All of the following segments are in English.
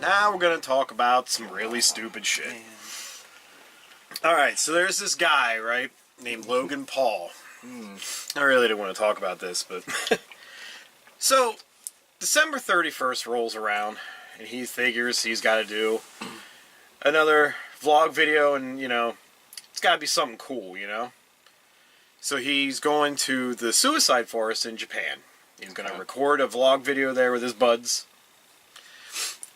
Now we're going to talk about some really stupid shit. Man. Alright, so there's this guy, right, named Logan Paul. I really didn't want to talk about this, but... So, December 31st rolls around, and he figures he's got to do another vlog video, and, you know, it's got to be something cool, you know? So he's going to the suicide forest in Japan. He's going to record a vlog video there with his buds.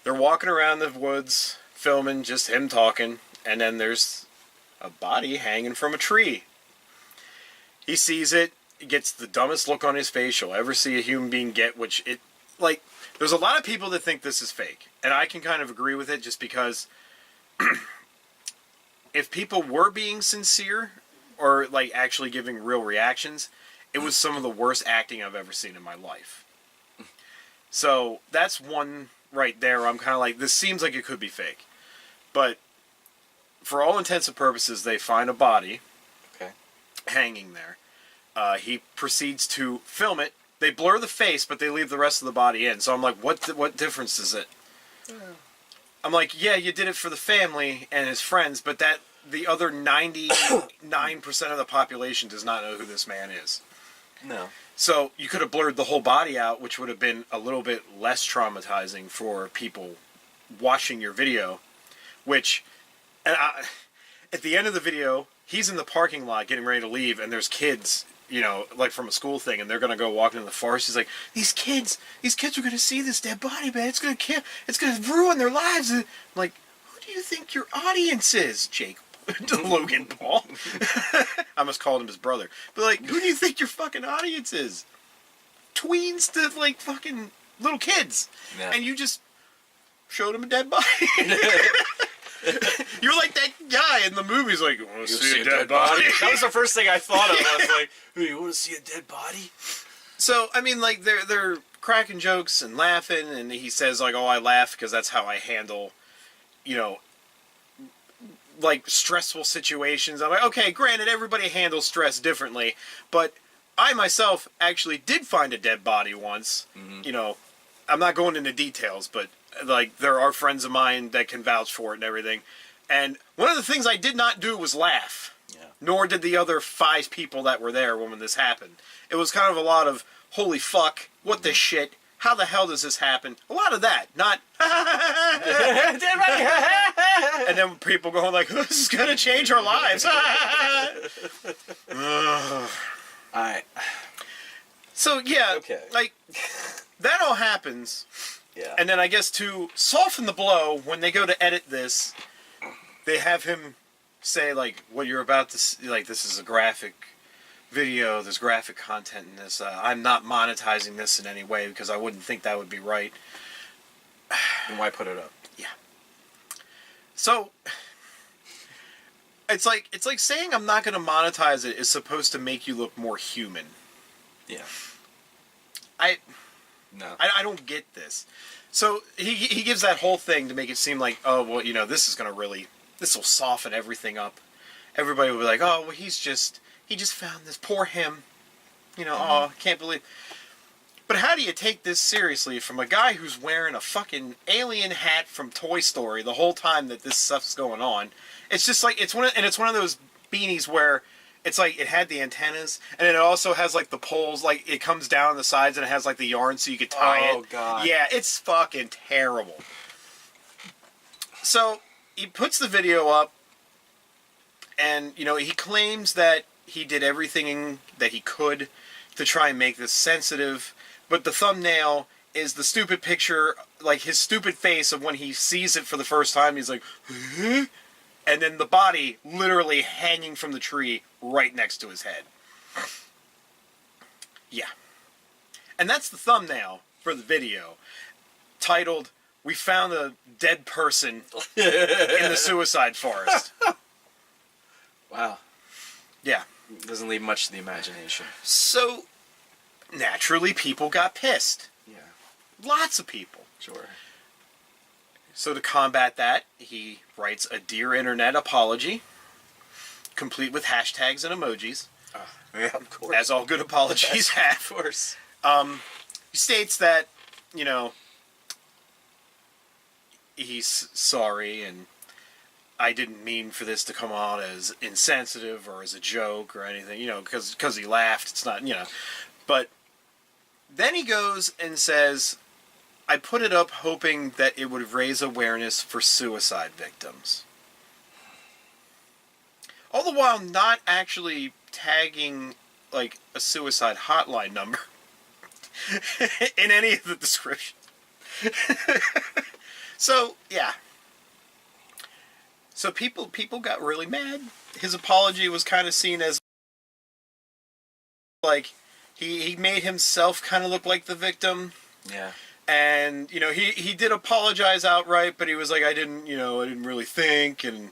They're walking around the woods, filming just him talking, and then there's a body hanging from a tree. He sees it, he gets the dumbest look on his face you'll ever see a human being get, which it, like, there's a lot of people that think this is fake, and I can kind of agree with it just because if people were being sincere, or, like, actually giving real reactions, it was some of the worst acting I've ever seen in my life. So, that's one right there. I'm kind of like, this seems like it could be fake. But, for all intents and purposes, they find a body hanging there. He proceeds to film it. They blur the face, but they leave the rest of the body in. So I'm like, what difference is it? I'm like, yeah, you did it for the family and his friends, but that the other 99% of the population does not know who this man is. No. So you could have blurred the whole body out, which would have been a little bit less traumatizing for people watching your video. Which, at the end of the video, he's in the parking lot getting ready to leave, and there's kids, you know, like from a school thing, and they're going to go walking in the forest. He's like, these kids are going to see this dead body, man. It's going to ruin their lives. And I'm like, who do you think your audience is, Jake? To Logan Paul. I almost called him his brother. But, like, who do you think your fucking audience is? Tweens to, like, fucking little kids. Yeah. And you just showed him a dead body. You're like that guy in the movies, like, you want to see a dead body? That was the first thing I thought of. I was like, hey, you want to see a dead body? So, I mean, like, they're cracking jokes and laughing, and he says, like, oh, I laugh because that's how I handle, you know, like, stressful situations. I'm like, okay, granted, everybody handles stress differently, but I myself actually did find a dead body once. You know, I'm not going into details, but, like, there are friends of mine that can vouch for it and everything. And one of the things I did not do was laugh. Yeah. Nor did the other 5 people that were there when this happened. It was kind of a lot of, holy fuck, what the shit, how the hell does this happen? A lot of that, not, and then people going like, this is going to change our lives. So, yeah, like, that all happens. Yeah. And then I guess to soften the blow, when they go to edit this, they have him say, like, what you're about to see, like, this is a graphic video, there's graphic content in this. I'm not monetizing this in any way because I wouldn't think that would be right. And why put it up? Yeah. So, it's like saying I'm not going to monetize it is supposed to make you look more human. Yeah. I don't get this. So he gives that whole thing to make it seem like, oh, well, you know, this will soften everything up. Everybody will be like, oh, well, he just found this, poor him. You know, oh, I can't believe. But how do you take this seriously from a guy who's wearing a fucking alien hat from Toy Story the whole time that this stuff's going on? It's just like, it's one of those beanies where it's like it had the antennas, and it also has like the poles, like it comes down the sides, and it has like the yarn so you could tie it. Oh, God. Yeah, it's fucking terrible. So, he puts the video up, and, you know, he claims that he did everything that he could to try and make this sensitive, but the thumbnail is the stupid picture, like his stupid face of when he sees it for the first time. He's like, huh? And then the body literally hanging from the tree right next to his head. Yeah. And that's the thumbnail for the video, titled, "We found a dead person in the suicide forest." Wow. Yeah. Doesn't leave much to the imagination. So, naturally, people got pissed. Yeah. Lots of people. Sure. So to combat that, he writes a Dear Internet apology, complete with hashtags and emojis. Yeah, of course. As all good apologies have. Of course. He states that, you know, he's sorry, and I didn't mean for this to come out as insensitive or as a joke or anything, you know, because he laughed. It's not, you know. But then he goes and says, I put it up hoping that it would raise awareness for suicide victims. All the while not actually tagging, like, a suicide hotline number in any of the description. So, yeah. So people got really mad. His apology was kind of seen as, like, he made himself kind of look like the victim. Yeah. And, you know, he did apologize outright, but he was like, I didn't really think, and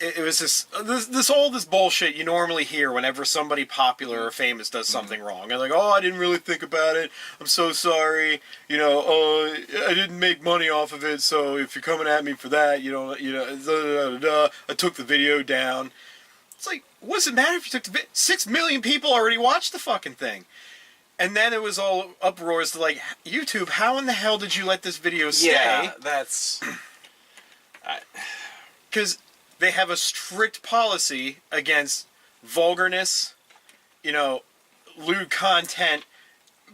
it was this bullshit you normally hear whenever somebody popular or famous does something wrong. And like, oh, I didn't really think about it. I'm so sorry. You know, oh, I didn't make money off of it. So if you're coming at me for that, I took the video down. It's like, what does it matter if you took the video? 6 million people already watched the fucking thing. And then it was all uproars to like, YouTube, how in the hell did you let this video stay? Yeah, that's... Because they have a strict policy against vulgarness, you know, lewd content,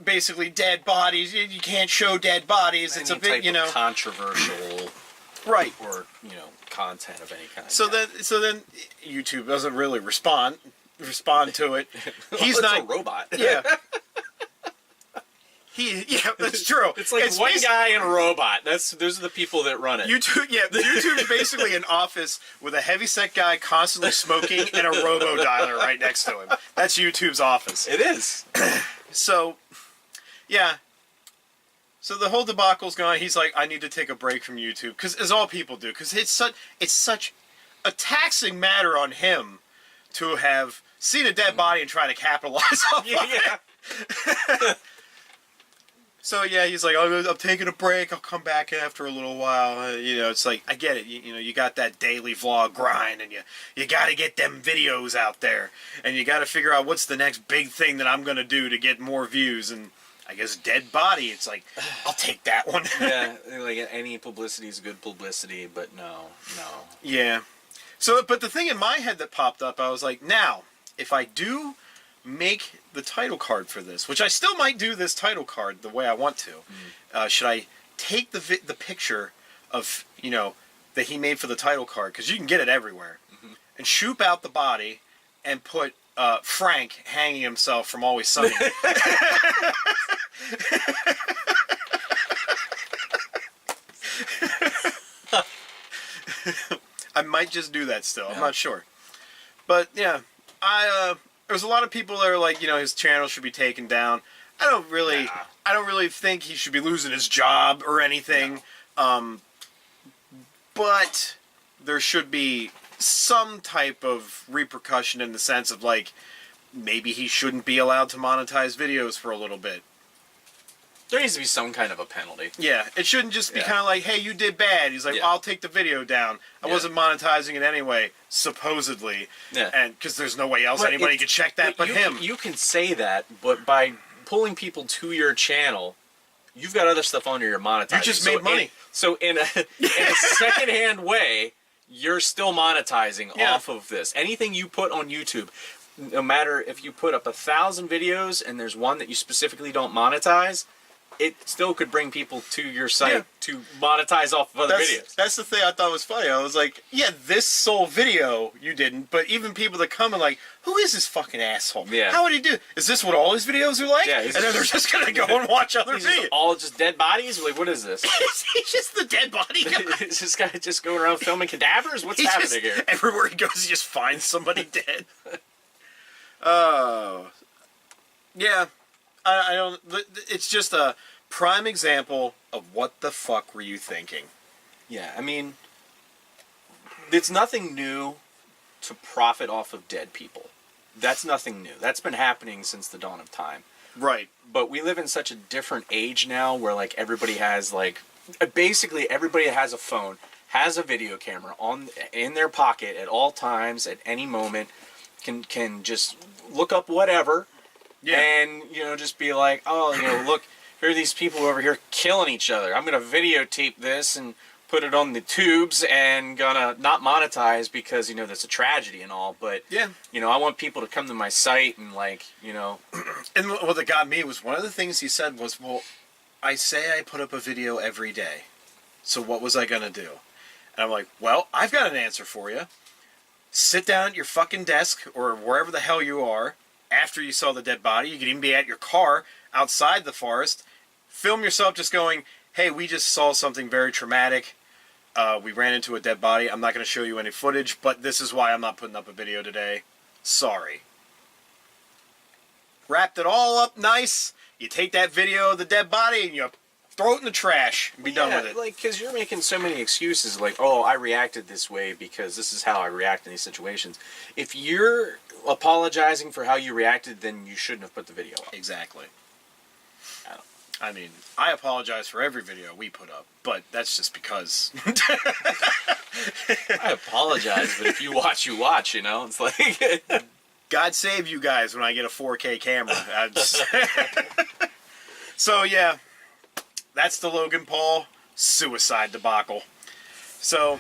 basically dead bodies. You can't show dead bodies. It's a bit, you know, controversial, right? Or content of any kind. So then YouTube doesn't really respond to it. He's it's not a robot. Yeah. Yeah, that's true. It's like one guy and a robot. Those are the people that run it. YouTube is basically an office with a heavyset guy constantly smoking and a robo-dialer right next to him. That's YouTube's office. It is. So, yeah. So the whole debacle's gone. He's like, I need to take a break from YouTube, because as all people do, because it's such a taxing matter on him to have seen a dead body and try to capitalize off of it. So yeah, he's like, I'm taking a break. I'll come back after a little while. It's like, I get it. You got that daily vlog grind, and you got to get them videos out there, and you got to figure out what's the next big thing that I'm gonna do to get more views. And I guess dead body. It's like, I'll take that one. Yeah, like any publicity is good publicity, but no. Yeah. So, but the thing in my head that popped up, I was like, now, if I do make the title card for this, which I still might do this title card the way I want to, should I take the picture of, that he made for the title card, because you can get it everywhere, and shoot out the body and put Frank hanging himself from Always Sunny. I might just do that still. I'm not sure. But yeah, there's a lot of people that are like, his channel should be taken down. I don't really think he should be losing his job or anything. No. But there should be some type of repercussion in the sense of, like, maybe he shouldn't be allowed to monetize videos for a little bit. There needs to be some kind of a penalty. Yeah, it shouldn't just be kind of like, hey, you did bad. He's like, I'll take the video down. I wasn't monetizing it anyway, supposedly. Yeah. And because there's no way else anybody could check that but him. You can say that, but by pulling people to your channel, you've got other stuff under your monetizing. You just made money. So in a second-hand way, you're still monetizing off of this. Anything you put on YouTube, no matter if you put up 1,000 videos and there's one that you specifically don't monetize, it still could bring people to your site to monetize off of other videos. That's the thing I thought was funny. I was like, yeah, this sole video you didn't, but even people that come and like, who is this fucking asshole? Yeah. How would he do? Is this what all his videos are like? Yeah. And then they're just going to go and watch other videos. All just dead bodies? Like, what is this? He's just the dead body guy. Is this guy just going around filming cadavers? What's happening here? Everywhere he goes, he just finds somebody dead. Oh. Yeah. I don't... It's just a prime example of what the fuck were you thinking? Yeah, I mean, it's nothing new to profit off of dead people. That's nothing new. That's been happening since the dawn of time. Right. But we live in such a different age now where, like, everybody has, like... Basically, everybody that has a phone has a video camera in their pocket at all times, at any moment, can just look up whatever... Yeah. And, just be like, oh, look, here are these people over here killing each other. I'm going to videotape this and put it on the tubes and gonna not monetize because, you know, that's a tragedy and all, but, Yeah. you know, I want people to come to my site and, like, you know. And what that got me was one of the things he said was, well, I say I put up a video every day, so what was I going to do? And I'm like, well, I've got an answer for you. Sit down at your fucking desk or wherever the hell you are after you saw the dead body. You could even be at your car outside the forest. Film yourself just going, hey, we just saw something very traumatic. We ran into a dead body. I'm not going to show you any footage, but this is why I'm not putting up a video today. Sorry. Wrapped it all up nice. You take that video of the dead body and you throw it in the trash and be done with it. Like, because you're making so many excuses, like, oh, I reacted this way because this is how I react in these situations. If you're apologizing for how you reacted, then you shouldn't have put the video up. Exactly. I mean, I apologize for every video we put up, but that's just because. I apologize, but if you watch, you watch, you know? It's like... God save you guys when I get a 4K camera. So, yeah, that's the Logan Paul suicide debacle. So,